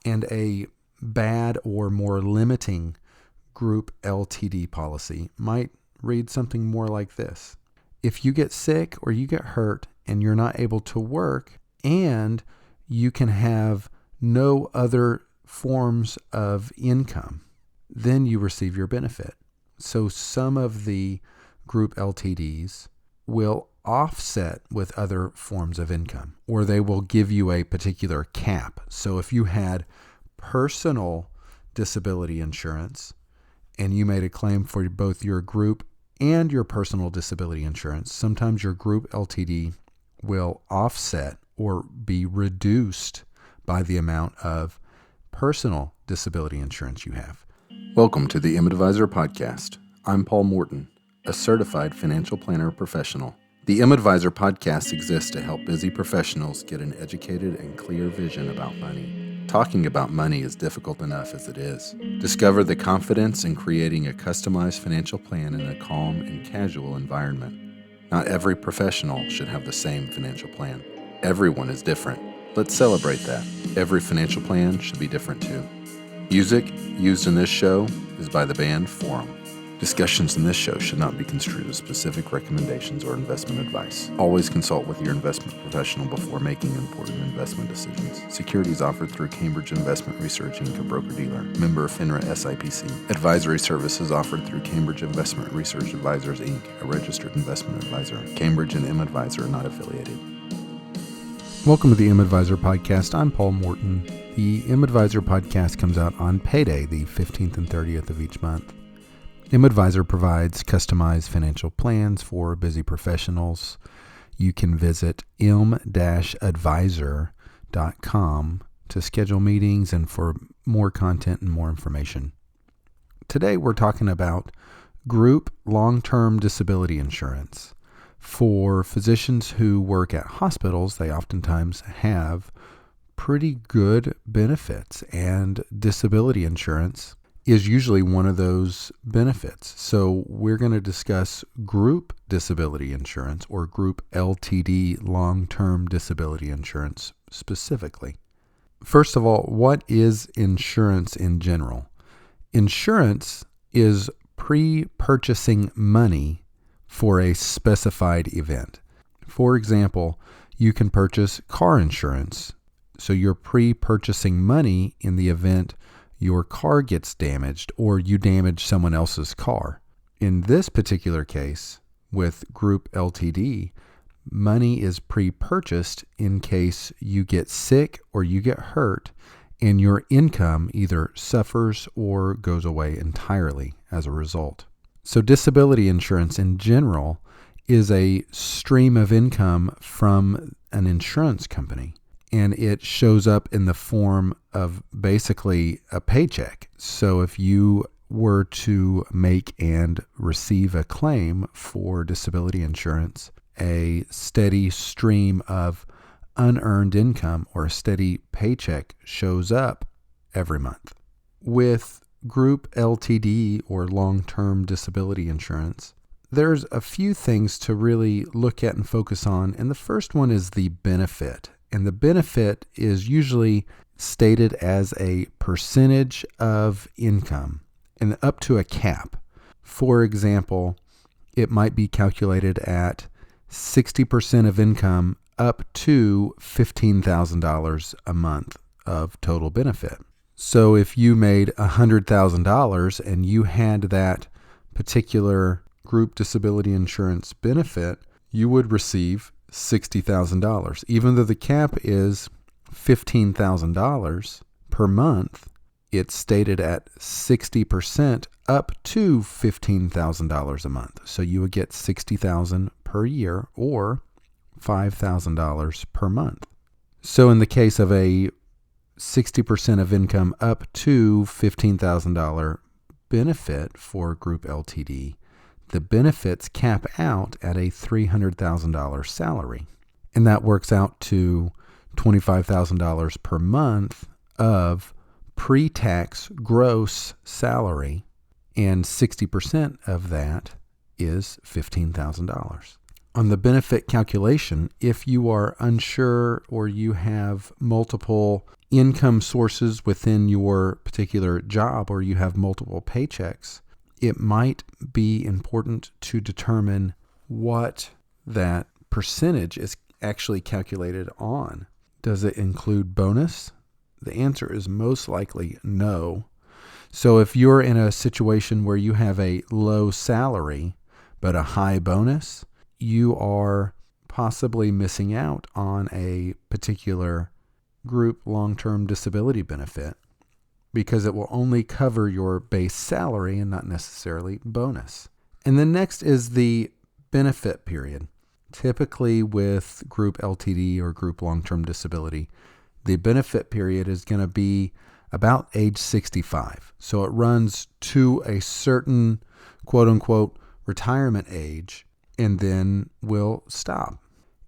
And a bad or more limiting group LTD policy might read something more like this. If you get sick or you get hurt and you're not able to work, and you can have no other forms of income, then you receive your benefit. So some of the group LTDs will offset with other forms of income, or they will give you a particular cap. So if you had personal disability insurance and you made a claim for both your group and your personal disability insurance, sometimes your group LTD will offset or be reduced by the amount of personal disability insurance you have. Welcome to the M-Advisor podcast. I'm Paul Morton, a certified financial planner professional. The M-Advisor podcast exists to help busy professionals get an educated and clear vision about money. Talking about money is difficult enough as it is. Discover the confidence in creating a customized financial plan in a calm and casual environment. Not every professional should have the same financial plan. Everyone is different. Let's celebrate that. Every financial plan should be different too. Music used in this show is by the band Forum. Discussions in this show should not be construed as specific recommendations or investment advice. Always consult with your investment professional before making important investment decisions. Securities offered through Cambridge Investment Research, Inc., a broker-dealer. Member FINRA SIPC. Advisory services offered through Cambridge Investment Research Advisors, Inc., a registered investment advisor. Cambridge and M-Advisor are not affiliated. Welcome to the M-Advisor podcast. I'm Paul Morton. The M-Advisor podcast comes out on payday, the 15th and 30th of each month. M-Advisor provides customized financial plans for busy professionals. You can visit m-advisor.com to schedule meetings and for more content and more information. Today we're talking about group long-term disability insurance. For physicians who work at hospitals, they oftentimes have pretty good benefits, and disability insurance is usually one of those benefits. So we're going to discuss group disability insurance, or group LTD, long-term disability insurance specifically. First of all, what is insurance in general? Insurance is pre-purchasing money for a specified event. For example, you can purchase car insurance. So you're pre-purchasing money in the event your car gets damaged or you damage someone else's car. In this particular case, with Group LTD, money is pre-purchased in case you get sick or you get hurt and your income either suffers or goes away entirely as a result. So disability insurance in general is a stream of income from an insurance company. And it shows up in the form of basically a paycheck. So if you were to make and receive a claim for disability insurance, a steady stream of unearned income or a steady paycheck shows up every month. With Group LTD, or long-term disability insurance, there's a few things to really look at and focus on. And the first one is the benefit. And the benefit is usually stated as a percentage of income and up to a cap. For example, it might be calculated at 60% of income up to $15,000 a month of total benefit. So if you made $100,000 and you had that particular group disability insurance benefit, you would receive $60,000. Even though the cap is $15,000 per month, it's stated at 60% up to $15,000 a month. So you would get $60,000 per year or $5,000 per month. So in the case of a 60% of income up to $15,000 benefit for Group LTD, the benefits cap out at a $300,000 salary. And that works out to $25,000 per month of pre-tax gross salary, and 60% of that is $15,000. On the benefit calculation, if you are unsure or you have multiple income sources within your particular job, or you have multiple paychecks, it might be important to determine what that percentage is actually calculated on. Does it include bonus? The answer is most likely no. So if you're in a situation where you have a low salary but a high bonus, you are possibly missing out on a particular group long-term disability benefit because it will only cover your base salary and not necessarily bonus. And then next is the benefit period. Typically with group LTD or group long-term disability, the benefit period is going to be about age 65. So it runs to a certain quote-unquote retirement age and then will stop.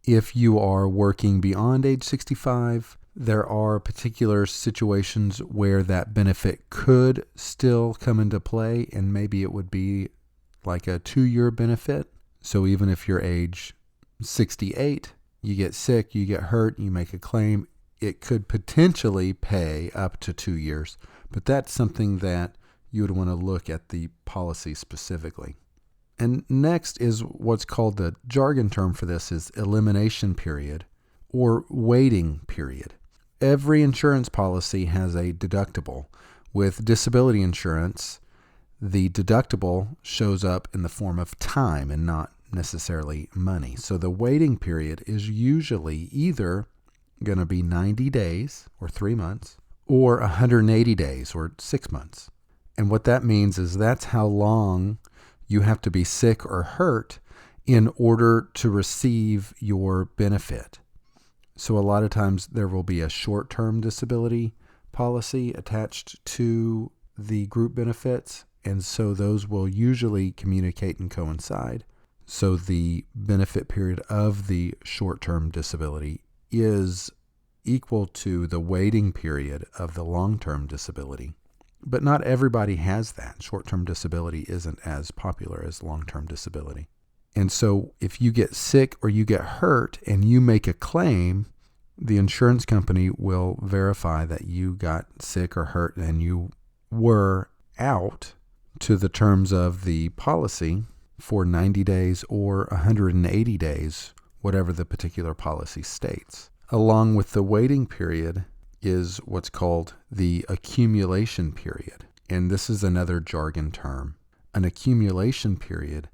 If you are working beyond age 65, there are particular situations where that benefit could still come into play, and maybe it would be like a 2-year benefit. So even if you're age 68, you get sick, you get hurt, you make a claim, it could potentially pay up to 2 years. But that's something that you would want to look at the policy specifically. And next is what's called, the jargon term for this is elimination period or waiting period. Every insurance policy has a deductible. With disability insurance, the deductible shows up in the form of time and not necessarily money. So the waiting period is usually either going to be 90 days or 3 months or 180 days or 6 months. And what that means is that's how long you have to be sick or hurt in order to receive your benefit. So a lot of times there will be a short-term disability policy attached to the group benefits, and so those will usually communicate and coincide. So the benefit period of the short-term disability is equal to the waiting period of the long-term disability. But not everybody has that. Short-term disability isn't as popular as long-term disability. And so if you get sick or you get hurt and you make a claim, the insurance company will verify that you got sick or hurt and you were out to the terms of the policy for 90 days or 180 days, whatever the particular policy states. Along with the waiting period is what's called the accumulation period. And this is another jargon term. An accumulation period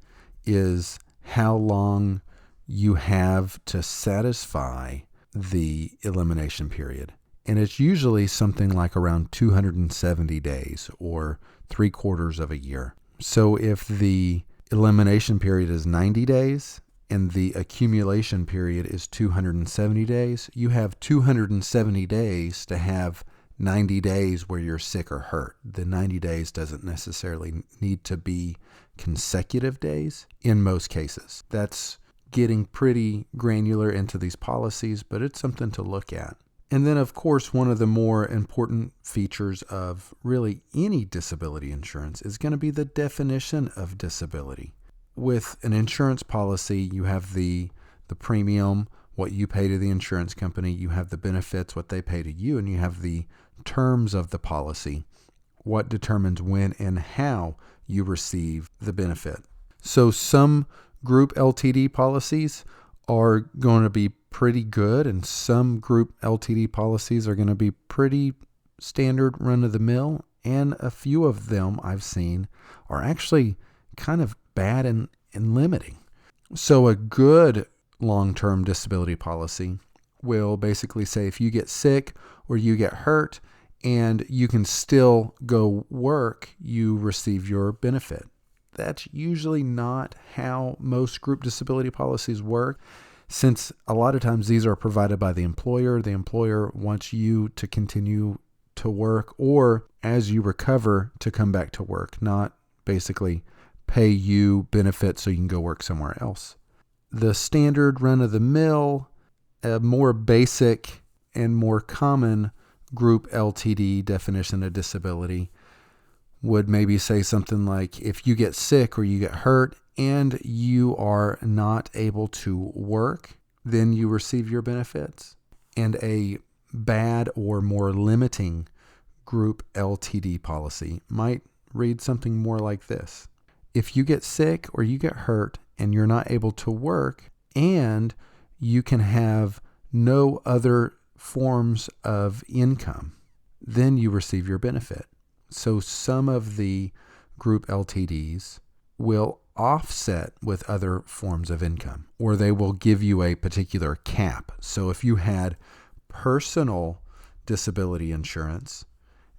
is how long you have to satisfy the elimination period. And it's usually something like around 270 days or 3/4 of a year. So if the elimination period is 90 days and the accumulation period is 270 days, you have 270 days to have 90 days where you're sick or hurt. The 90 days doesn't necessarily need to be consecutive days in most cases. That's getting pretty granular into these policies, but it's something to look at. And then, of course, one of the more important features of really any disability insurance is going to be the definition of disability. With an insurance policy, you have the premium, what you pay to the insurance company, you have the benefits, what they pay to you, and you have the terms of the policy, what determines when and how you receive the benefit. So some group LTD policies are going to be pretty good, and some group LTD policies are going to be pretty standard run-of-the-mill, and a few of them I've seen are actually kind of bad and limiting. So a good long-term disability policy will basically say if you get sick or you get hurt and you can still go work, you receive your benefit. That's usually not how most group disability policies work, since a lot of times these are provided by the employer. The employer wants you to continue to work or as you recover to come back to work, not basically pay you benefits so you can go work somewhere else. The standard run-of-the-mill, more basic and more common group LTD definition of disability would maybe say something like if you get sick or you get hurt and you are not able to work, then you receive your benefits. And a bad or more limiting group LTD policy might read something more like this. If you get sick or you get hurt and you're not able to work, and you can have no other forms of income, then you receive your benefit. So some of the group LTDs will offset with other forms of income, or they will give you a particular cap. So if you had personal disability insurance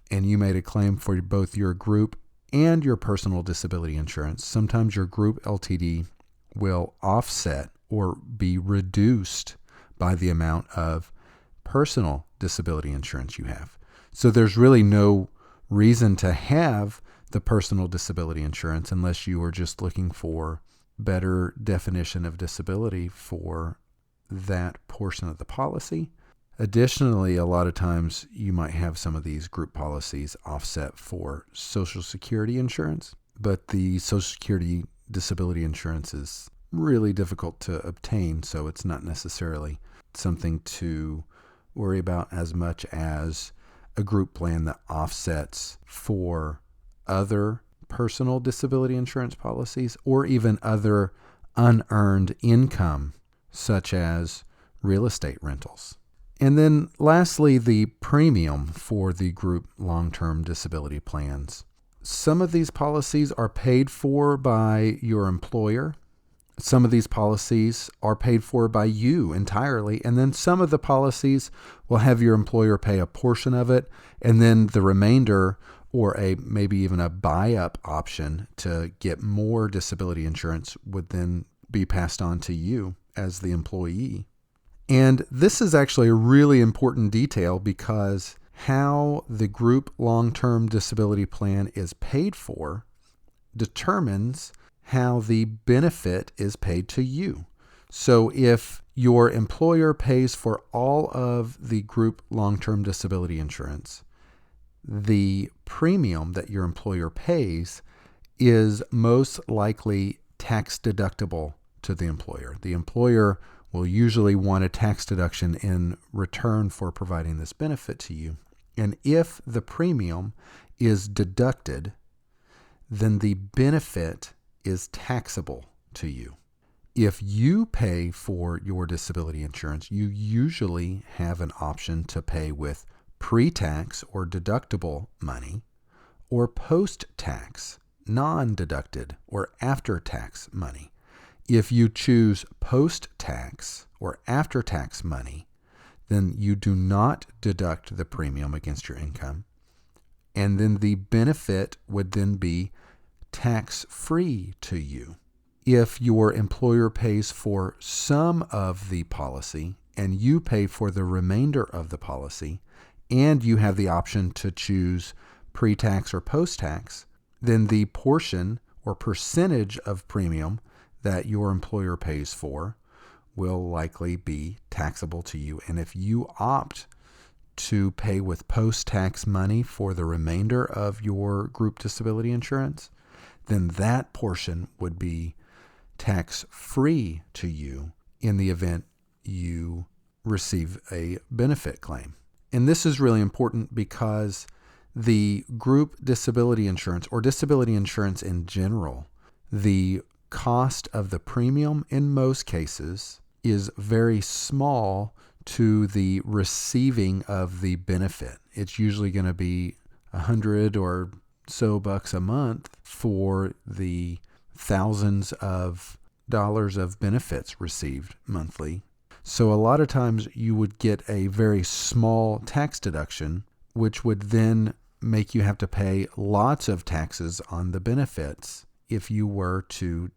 and you made a claim for both your group and your personal disability insurance, sometimes your group LTD will offset or be reduced by the amount of personal disability insurance you have. So there's really no reason to have the personal disability insurance unless you are just looking for better definition of disability for that portion of the policy. Additionally, a lot of times you might have some of these group policies offset for Social Security insurance, but the Social Security disability insurance is really difficult to obtain, so it's not necessarily something to worry about as much as a group plan that offsets for other personal disability insurance policies or even other unearned income, such as real estate rentals. And then lastly, the premium for the group long-term disability plans. Some of these policies are paid for by your employer. Some of these policies are paid for by you entirely. And then some of the policies will have your employer pay a portion of it, and then the remainder, or maybe even a buy-up option to get more disability insurance, would then be passed on to you as the employee. And this is actually a really important detail because how the group long-term disability plan is paid for determines how the benefit is paid to you. So if your employer pays for all of the group long-term disability insurance, the premium that your employer pays is most likely tax deductible to the employer. The employer will usually want a tax deduction in return for providing this benefit to you. And if the premium is deducted, then the benefit is taxable to you. If you pay for your disability insurance, you usually have an option to pay with pre-tax or deductible money, or post-tax, non-deducted or after-tax money. If you choose post-tax or after-tax money, then you do not deduct the premium against your income, and then the benefit would then be tax-free to you. If your employer pays for some of the policy and you pay for the remainder of the policy, and you have the option to choose pre-tax or post-tax, then the portion or percentage of premium that your employer pays for will likely be taxable to you. And if you opt to pay with post-tax money for the remainder of your group disability insurance, then that portion would be tax-free to you in the event you receive a benefit claim. And this is really important because the group disability insurance, or disability insurance in general, the cost of the premium in most cases is very small to the receiving of the benefit. It's usually going to be $100 or so bucks a month for the thousands of dollars of benefits received monthly. So a lot of times you would get a very small tax deduction, which would then make you have to pay lots of taxes on the benefits if you were to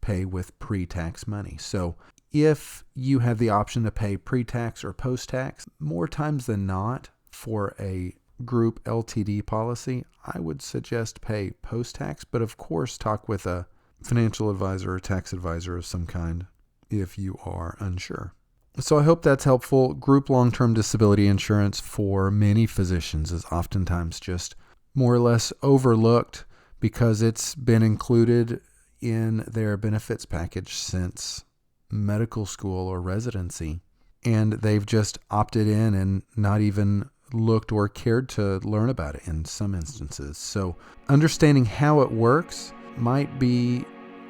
pay with pre-tax money. So if you have the option to pay pre-tax or post-tax, more times than not for a group LTD policy, I would suggest pay post-tax, but of course talk with a financial advisor or tax advisor of some kind if you are unsure. So I hope that's helpful. Group long-term disability insurance for many physicians is oftentimes just more or less overlooked because it's been included in their benefits package since medical school or residency. and they've just opted in and not even looked or cared to learn about it in some instances. So understanding how it works might be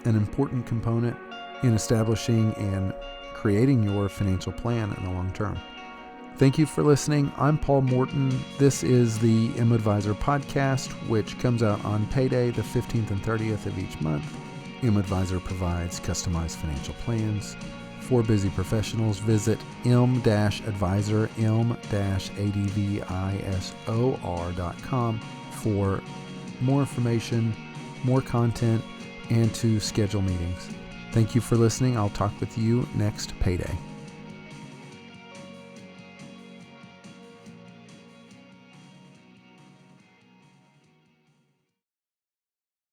an important component in establishing and creating your financial plan in the long term. Thank you for listening. I'm Paul Morton. This is the MAdvisor podcast, which comes out on payday, the 15th and 30th of each month. MAdvisor provides customized financial plans for busy professionals. Visit m-advisor, m-advisor.com for more information, more content, and to schedule meetings. Thank you for listening. I'll talk with you next payday.